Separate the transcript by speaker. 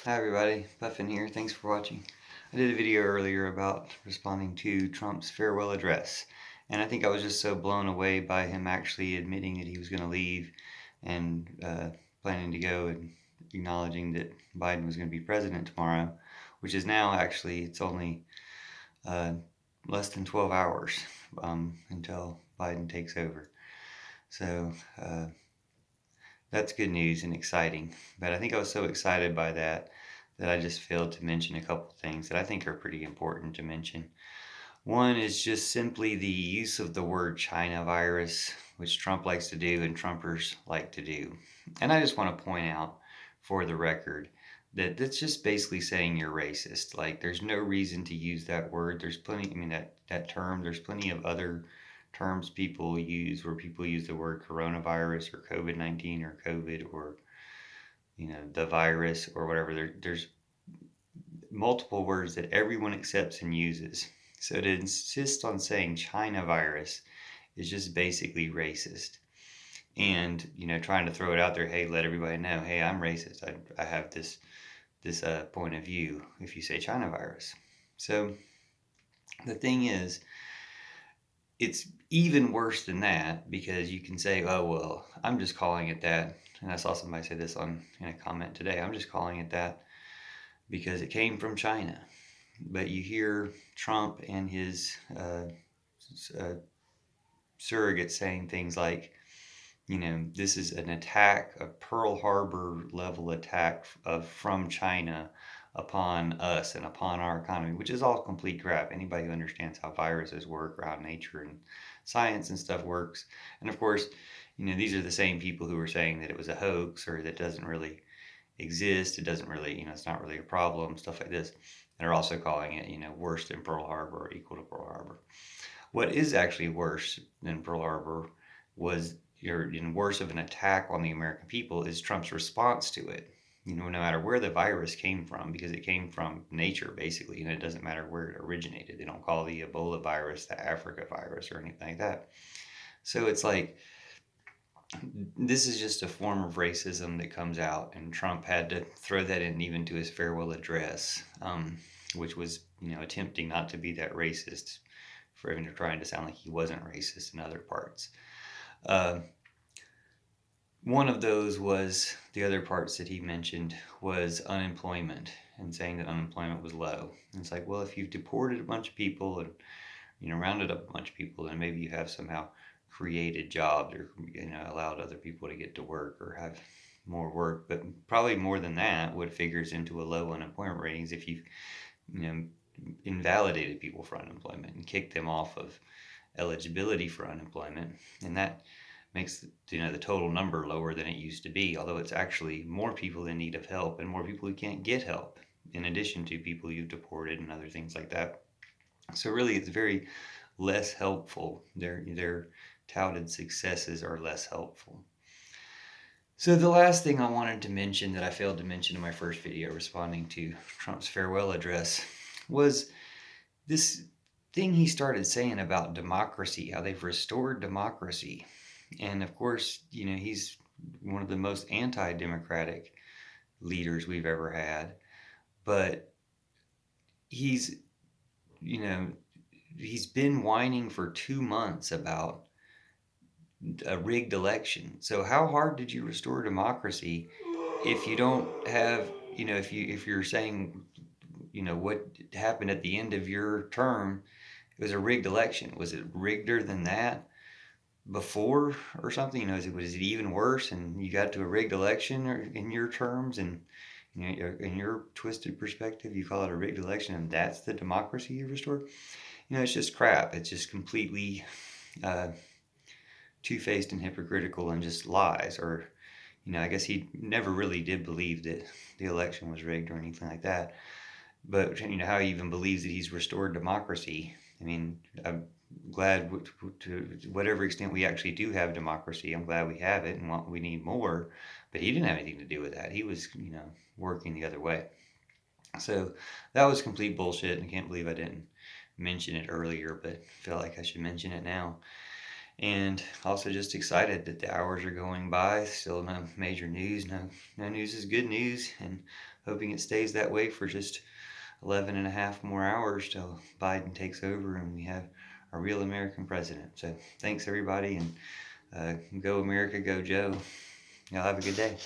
Speaker 1: Hi everybody, Puffin here. Thanks for watching. I did a video earlier about responding to Trump's farewell address, and I think I was just so blown away by him actually admitting that he was going to leave and planning to go and acknowledging that Biden was going to be president tomorrow, which is now actually, it's only uh, less than 12 hours until Biden takes over. So that's good news and exciting. But I think I was so excited by that I just failed to mention a couple things that I think are pretty important to mention. One is just simply the use of the word China virus, which Trump likes to do and Trumpers like to do. And I just want to point out for the record that that's just basically saying you're racist. Like, there's no reason to use that word. There's plenty, I mean, that term, there's plenty of other terms people use where people use the word coronavirus or COVID-19 or COVID or, the virus or whatever. There's multiple words that everyone accepts and uses. So to insist on saying China virus is just basically racist. And, trying to throw it out there, hey, let everybody know, hey, I'm racist. I have this point of view if you say China virus. So the thing is, it's even worse than that because you can say, oh, well, I'm just calling it that. And I saw somebody say this in a comment today. I'm just calling it that because it came from China. But you hear Trump and his surrogate saying things like, this is an attack, a Pearl Harbor level attack from China upon us and upon our economy, which is all complete crap. Anybody who understands how viruses work or how nature and science and stuff works. And of course, these are the same people who are saying that it was a hoax or that doesn't really exist. It doesn't really, it's not really a problem, stuff like this. And are also calling it, worse than Pearl Harbor or equal to Pearl Harbor. What is actually worse than Pearl Harbor was worse of an attack on the American people is Trump's response to it. No matter where the virus came from, because it came from nature, basically, and it doesn't matter where it originated. They don't call the Ebola virus the Africa virus or anything like that. So it's like, this is just a form of racism that comes out, and Trump had to throw that in even to his farewell address, which was, attempting not to be that racist, for even trying to sound like he wasn't racist in other parts. One of those was, the other parts that he mentioned was unemployment and saying that unemployment was low. And it's like, well, if you've deported a bunch of people and, rounded up a bunch of people, then maybe you have somehow created jobs or, allowed other people to get to work or have more work. But probably more than that, what figures into a low unemployment ratings if you've, invalidated people for unemployment and kicked them off of eligibility for unemployment. And that makes the total number lower than it used to be, although it's actually more people in need of help and more people who can't get help, in addition to people you've deported and other things like that. So really, it's very less helpful. Their touted successes are less helpful. So the last thing I wanted to mention that I failed to mention in my first video responding to Trump's farewell address was this thing he started saying about democracy, how they've restored democracy. And of course, he's one of the most anti-democratic leaders we've ever had. But he's been whining for 2 months about a rigged election. So how hard did you restore democracy if you don't have, if you're saying, what happened at the end of your term, it was a rigged election. Was it riggeder than that before or something? Was it even worse and you got to a rigged election in your terms, and in your twisted perspective you call it a rigged election and that's the democracy you restored? It's just crap. It's just completely two-faced and hypocritical and just lies. Or I guess he never really did believe that the election was rigged or anything like that. But how he even believes that he's restored democracy. I mean, I'm glad to whatever extent we actually do have democracy, I'm glad we have it and we need more. But he didn't have anything to do with that. He was, working the other way. So that was complete bullshit, and I can't believe I didn't mention it earlier, but feel like I should mention it now. And also just excited that the hours are going by. Still no major news. No news is good news. And hoping it stays that way for just 11 and a half more hours till Biden takes over and we have a real American president. So thanks everybody, and go America, go Joe. Y'all have a good day.